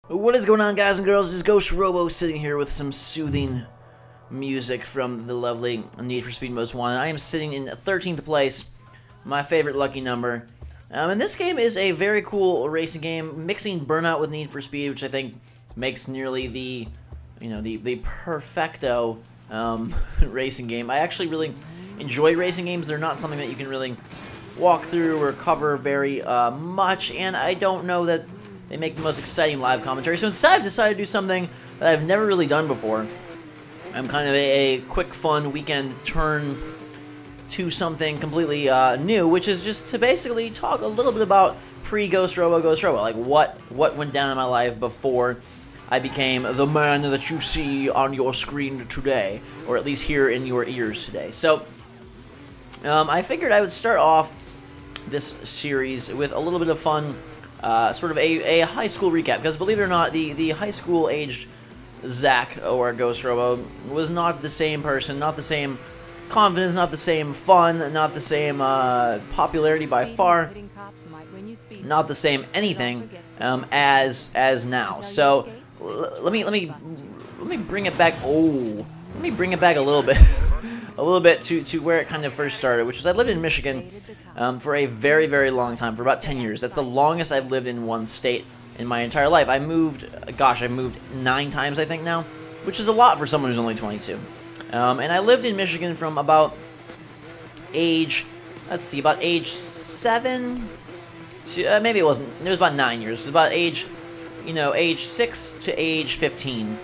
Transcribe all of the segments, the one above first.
What is going on, guys and girls? It is GhostRobo sitting here with some soothing music from the lovely Need for Speed Most Wanted. I am sitting in 13th place, my favorite lucky number. And this game is a very cool racing game, mixing Burnout with Need for Speed, which I think makes nearly the, the perfecto racing game. I actually really enjoy racing games. They're not something that you can really walk through or cover very much, and I don't know that they make the most exciting live commentary. So instead, I've decided to do something that I've never really done before. I'm kind of a quick, fun weekend turn to something completely new, which is just to basically talk a little bit about pre-GhostRobo, like what went down in my life before I became the man that you see on your screen today, or at least hear in your ears today. So I figured I would start off this series with a little bit of fun, sort of a high school recap, because believe it or not, the high school aged Zach, or GhostRobo, was not the same person, not the same confidence, not the same fun, not the same popularity by far, not the same anything as now. So let me bring it back. Oh, let me bring it back a little bit. A little bit to where it kind of first started, which was I lived in Michigan for a very, very long time, for about 10 years. That's the longest I've lived in one state in my entire life. I moved 9 times, I think, now, which is a lot for someone who's only 22. And I lived in Michigan from about age, about age 7 to, maybe it was about 9 years. It was about age 6 to age 15.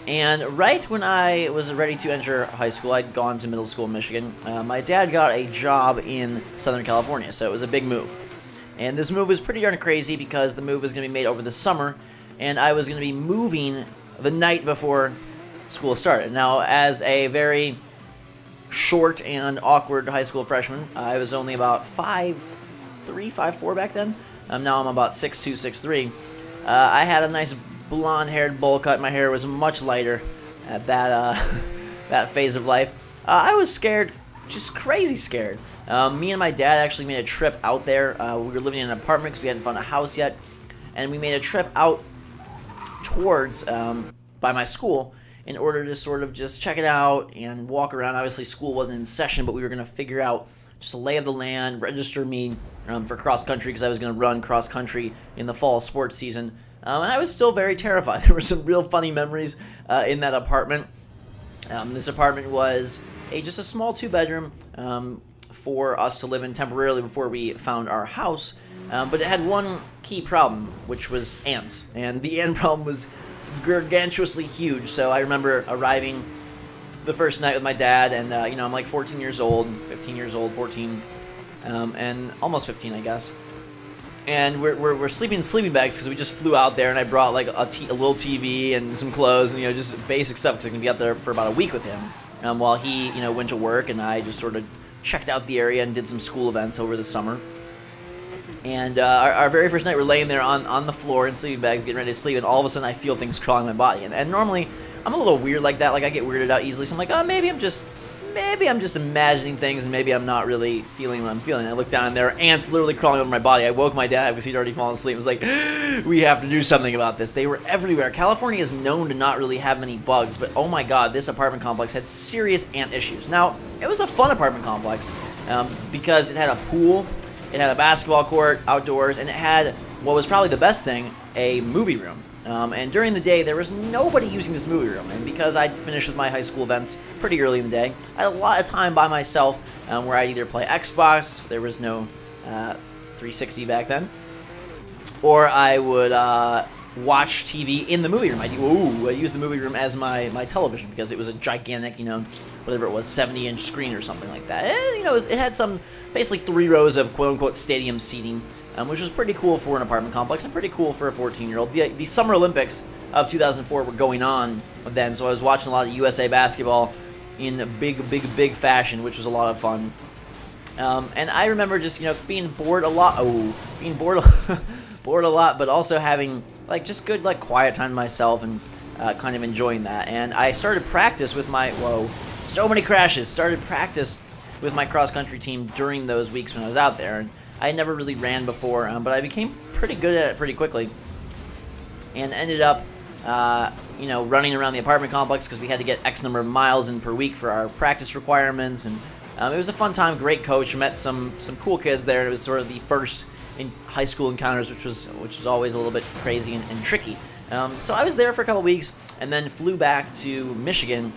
And right when I was ready to enter high school, I'd gone to middle school in Michigan. My dad got a job in Southern California, so it was a big move. And this move was pretty darn crazy because the move was going to be made over the summer, and I was going to be moving the night before school started. Now, as a very short and awkward high school freshman, I was only about 5'3", 5'4" back then. Now I'm about 6'2", 6'3". I had a nice blonde-haired bowl cut. My hair was much lighter at that that phase of life. I was scared, just crazy scared. Me and my dad actually made a trip out there. We were living in an apartment because we hadn't found a house yet, and we made a trip out towards by my school in order to sort of just check it out and walk around. Obviously, school wasn't in session, but we were going to figure out just a lay of the land, register me for cross country because I was going to run cross country in the fall sports season. And I was still very terrified. There were some real funny memories in that apartment. This apartment was just a small 2-bedroom for us to live in temporarily before we found our house. But it had one key problem, which was ants. And the ant problem was gargantuously huge. So I remember arriving the first night with my dad, and I'm like 14 years old, 15 years old, 14, and almost 15, I guess. And we're sleeping in sleeping bags because we just flew out there, and I brought like a little TV and some clothes and just basic stuff because I can be out there for about a week with him while he went to work, and I just sort of checked out the area and did some school events over the summer. And our very first night, we're laying there on the floor in sleeping bags getting ready to sleep, and all of a sudden I feel things crawling my body. And normally I'm a little weird like that, like I get weirded out easily, so I'm like, oh, maybe I'm just imagining things, and maybe I'm not really feeling what I'm feeling. I looked down, and there are ants literally crawling over my body. I woke my dad because he'd already fallen asleep. I was like, we have to do something about this. They were everywhere. California is known to not really have many bugs, but oh my god, this apartment complex had serious ant issues. Now, it was a fun apartment complex because it had a pool, it had a basketball court outdoors, and it had, what was probably the best thing, a movie room. And during the day, there was nobody using this movie room, and because I'd finished with my high school events pretty early in the day, I had a lot of time by myself where I'd either play Xbox, there was no 360 back then, or I would watch TV in the movie room. I used the movie room as my television because it was a gigantic, whatever it was, 70-inch screen or something like that. And, it had some, basically 3 rows of quote-unquote stadium seating, which was pretty cool for an apartment complex and pretty cool for a 14-year-old. The Summer Olympics of 2004 were going on then, so I was watching a lot of USA basketball in big fashion, which was a lot of fun. And I remember just, being bored a lot. Being bored, bored a lot, but also having, like, just good, like, quiet time to myself and kind of enjoying that. And I started practice with my, so many crashes. Started practice with my cross-country team during those weeks when I was out there. And I never really ran before, but I became pretty good at it pretty quickly. and ended up, you know, running around the apartment complex because we had to get X number of miles in per week for our practice requirements, and it was a fun time. Great coach. Met some cool kids there. It was sort of the first in high school encounters, which was always a little bit crazy and tricky. So I was there for a couple weeks, and then flew back to Michigan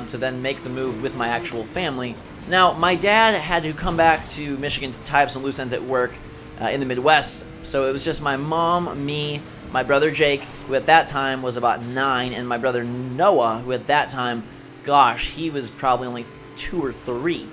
to then make the move with my actual family. Now, my dad had to come back to Michigan to tie up some loose ends at work in the Midwest, so it was just my mom, me, my brother Jake, who at that time was about 9, and my brother Noah, who at that time, gosh, he was probably only 2 or 3.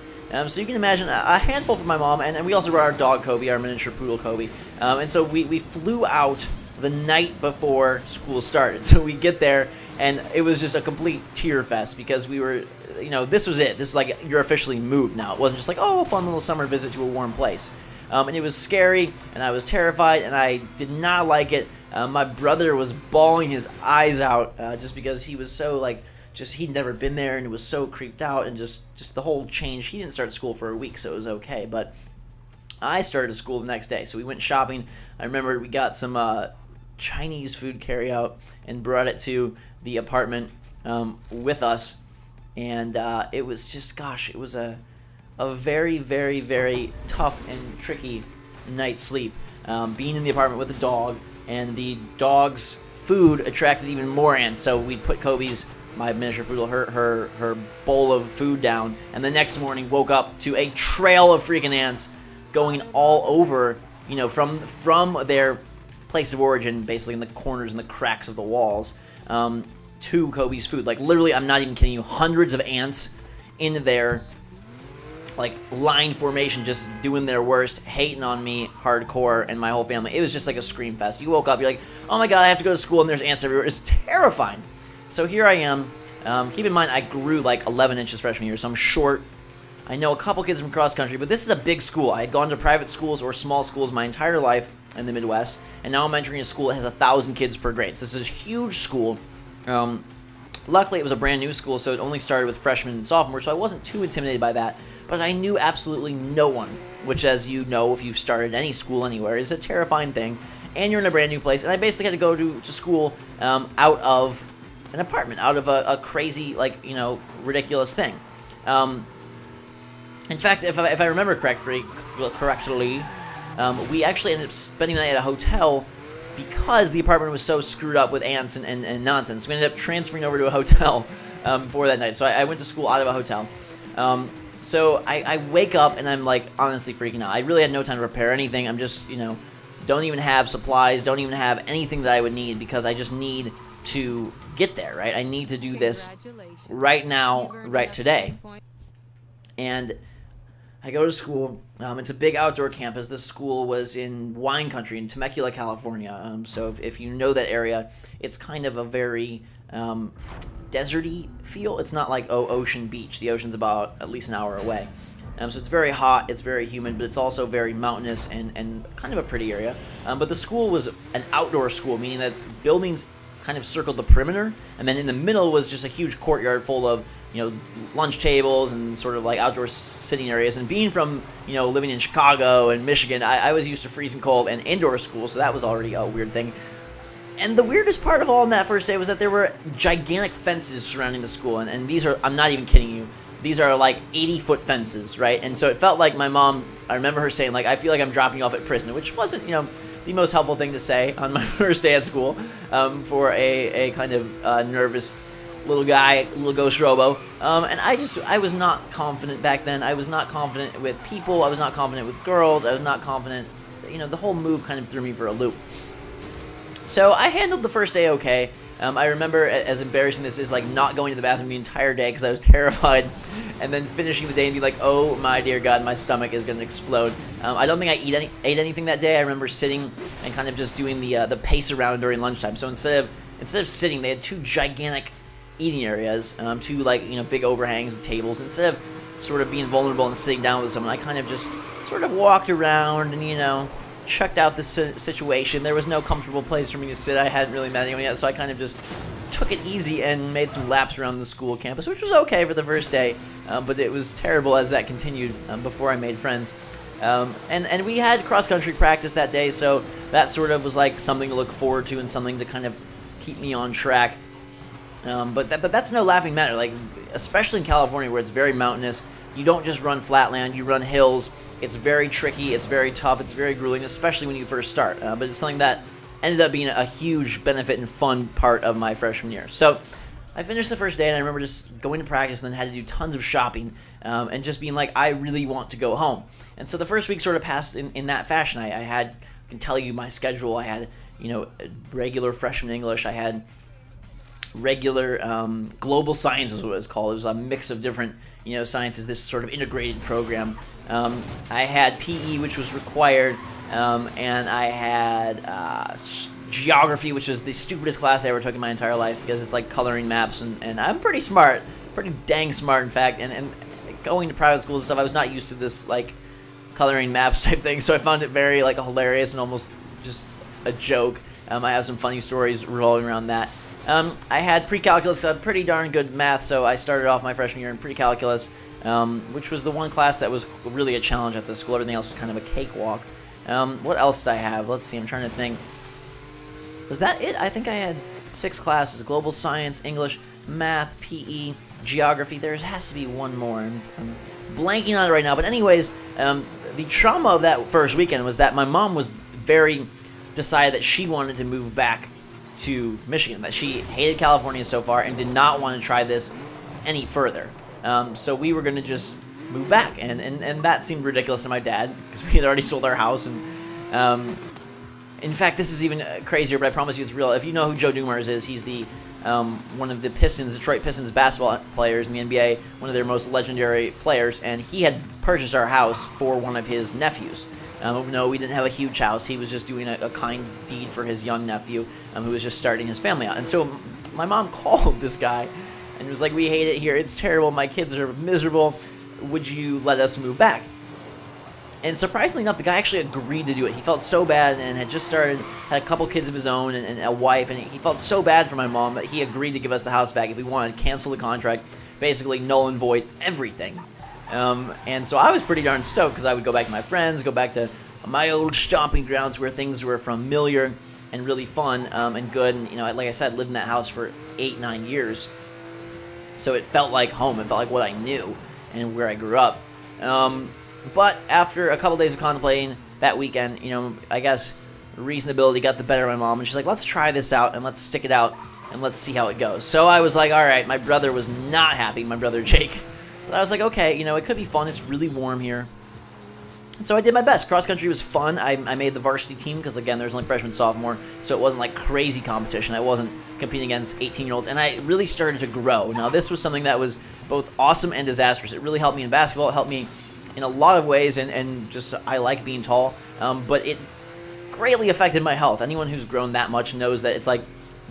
So you can imagine a handful for my mom, and we also brought our dog Kobe, our miniature poodle Kobe. And so we flew out the night before school started. So we get there, and it was just a complete tear fest because we were, you know, this was it. This was like, you're officially moved now. It wasn't just like, oh, a fun little summer visit to a warm place. And it was scary, and I was terrified, and I did not like it. My brother was bawling his eyes out just because he was so, like, he'd never been there and was so creeped out, and just the whole change. He didn't start school for a week, so it was okay, but I started school the next day, so we went shopping. I remember we got some Chinese food carryout and brought it to the apartment with us, and it was just, gosh, it was a very, very, very tough and tricky night's sleep. Being in the apartment with a dog, and the dog's food attracted even more ants, so we put Kobe's, my miniature poodle, her bowl of food down, and the next morning woke up to a trail of freaking ants going all over, you know, from their place of origin, basically in the corners and the cracks of the walls, to Kobe's food. Like, literally, I'm not even kidding you, hundreds of ants in there, like, line formation, just doing their worst, hating on me hardcore and my whole family. It was just like a scream fest. You woke up, you're like, oh my god, I have to go to school, and there's ants everywhere. It's terrifying. So here I am. Keep in mind, I grew like 11 inches freshman year, so I'm short. I know a couple kids from cross country, but this is a big school. I had gone to private schools or small schools my entire life in the Midwest, and now I'm entering a school that has 1,000 kids per grade. So this is a huge school. Luckily, it was a brand new school, so it only started with freshmen and sophomores, so I wasn't too intimidated by that. But I knew absolutely no one, which, as you know, if you've started any school anywhere, is a terrifying thing. And you're in a brand new place, and I basically had to go to school out of an apartment, out of a crazy, like, you know, ridiculous thing. In fact, if I remember correctly, we actually ended up spending the night at a hotel because the apartment was so screwed up with ants and nonsense. We ended up transferring over to a hotel for that night. So I went to school out of a hotel. So I wake up and I'm, like, honestly freaking out. I really had no time to prepare anything. I'm just, you know, don't even have supplies, don't even have anything that I would need because I just need to get there, right? I need to do this right now, right today. And I go to school. It's a big outdoor campus. This school was in wine country in Temecula, California. So if you know that area, it's kind of a very deserty feel. It's not like, oh, ocean beach. The ocean's about at least an hour away. So it's very hot, it's very humid, but it's also very mountainous and kind of a pretty area. But the school was an outdoor school, meaning that buildings kind of circled the perimeter, and then in the middle was just a huge courtyard full of, you know, lunch tables and sort of like outdoor sitting areas. And being from, you know, living in Chicago and Michigan, I was used to freezing cold and indoor school, so that was already a weird thing. And the weirdest part of all on that first day was that there were gigantic fences surrounding the school, and these are, I'm not even kidding you, these are like 80-foot fences, right? And so it felt like my mom, I remember her saying, like, I feel like I'm dropping you off at prison, which wasn't, you know, the most helpful thing to say on my first day at school for a kind of nervous little guy, little GhostRobo. And I was not confident back then. I was not confident with people. I was not confident with girls. I was not confident. You know, the whole move kind of threw me for a loop. So I handled the first day okay. I remember, as embarrassing this is, like, not going to the bathroom the entire day because I was terrified, and then finishing the day and be like, oh my dear God, my stomach is going to explode. I don't think I ate anything that day. I remember sitting and kind of just doing the pace around during lunchtime. So instead of sitting, they had two gigantic eating areas, two, like, you know, big overhangs with tables. Instead of sort of being vulnerable and sitting down with someone, I kind of just sort of walked around and, you know, checked out the situation. There was no comfortable place for me to sit. I hadn't really met anyone yet, so I kind of just took it easy and made some laps around the school campus, which was okay for the first day, but it was terrible as that continued before I made friends. And we had cross-country practice that day, so that sort of was like something to look forward to and something to kind of keep me on track. But that's no laughing matter. Like, especially in California where it's very mountainous, you don't just run flatland, you run hills. It's very tricky, it's very tough, it's very grueling, especially when you first start. But it's something that ended up being a huge benefit and fun part of my freshman year. So I finished the first day, and I remember just going to practice and then had to do tons of shopping and just being like, I really want to go home. And so the first week sort of passed in that fashion. I can tell you my schedule. I had, regular freshman English. I had regular global science is what it was called. It was a mix of different, sciences, this sort of integrated program. I had PE, which was required, and I had geography, which was the stupidest class I ever took in my entire life because it's like coloring maps, and I'm pretty smart, pretty dang smart, in fact, and going to private schools and stuff, I was not used to this, like, coloring maps type thing, so I found it very, like, hilarious and almost just a joke. I have some funny stories revolving around that. I had pre-calculus, because I had pretty darn good math, so I started off my freshman year in pre-calculus, which was the one class that was really a challenge at the school. Everything else was kind of a cakewalk. What else did I have? Let's see, I'm trying to think. Was that it? I think I had 6 classes: global science, English, math, PE, geography. There has to be one more. I'm blanking on it right now. But anyways, the trauma of that first weekend was that my mom was very decided that she wanted to move back to Michigan, that she hated California so far and did not want to try this any further. So we were going to just move back, and that seemed ridiculous to my dad because we had already sold our house. And in fact, this is even crazier, but I promise you it's real. If you know who Joe Dumars is, he's the one of the Detroit Pistons basketball players in the NBA, one of their most legendary players, and he had purchased our house for one of his nephews. No, we didn't have a huge house. He was just doing a kind deed for his young nephew who was just starting his family out. And so my mom called this guy and was like, we hate it here. It's terrible. My kids are miserable. Would you let us move back? And surprisingly enough, the guy actually agreed to do it. He felt so bad and had just had a couple kids of his own and a wife, and he felt so bad for my mom that he agreed to give us the house back if we wanted to cancel the contract, basically null and void everything. And so I was pretty darn stoked because I would go back to my friends, go back to my old stomping grounds where things were familiar and really fun and good. And, like I said, lived in that house for 8-9 years. So it felt like home. It felt like what I knew and where I grew up. But after a couple days of contemplating that weekend, I guess reasonability got the better of my mom. And she's like, let's try this out and let's stick it out and let's see how it goes. So I was like, all right. My brother was not happy, my brother Jake. But I was like, okay, it could be fun. It's really warm here. And so I did my best. Cross country was fun. I made the varsity team because, again, there's only freshman, sophomore, so it wasn't like crazy competition. I wasn't competing against 18-year-olds, and I really started to grow. Now, this was something that was both awesome and disastrous. It really helped me in basketball. It helped me in a lot of ways, and just I like being tall, but it greatly affected my health. Anyone who's grown that much knows that it's like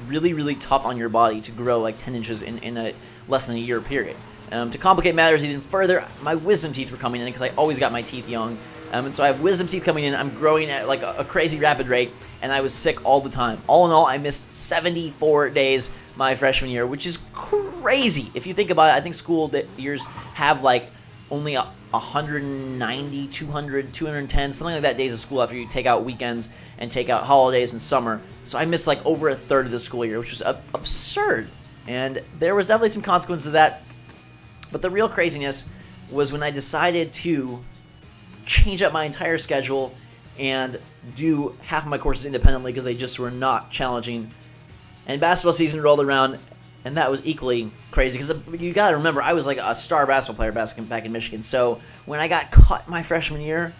really, really tough on your body to grow like 10 inches in a less than a year period. To complicate matters even further, my wisdom teeth were coming in because I always got my teeth young. And so I have wisdom teeth coming in. I'm growing at like a crazy rapid rate, and I was sick all the time. All in all, I missed 74 days my freshman year, which is crazy. If you think about it, I think school years have like only 190, 200, 210, something like that days of school after you take out weekends and take out holidays and summer. So I missed like over a third of the school year, which was absurd. And there was definitely some consequences of that. But the real craziness was when I decided to change up my entire schedule and do half of my courses independently because they just were not challenging. And basketball season rolled around, and that was equally crazy because you got to remember, I was like a star basketball player back in Michigan. So when I got cut my freshman year,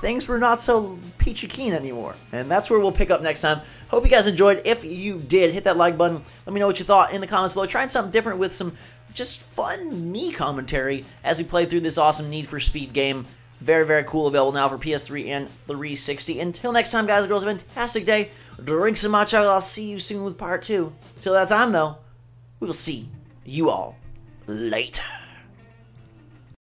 things were not so peachy keen anymore. And that's where we'll pick up next time. Hope you guys enjoyed. If you did, hit that like button. Let me know what you thought in the comments below. Trying something different with some just fun me commentary as we play through this awesome Need for Speed game. Very, very cool. Available now for PS3 and 360. Until next time, guys and girls, have a fantastic day. Drink some matcha. I'll see you soon with part 2. Until that time, though, we will see you all later.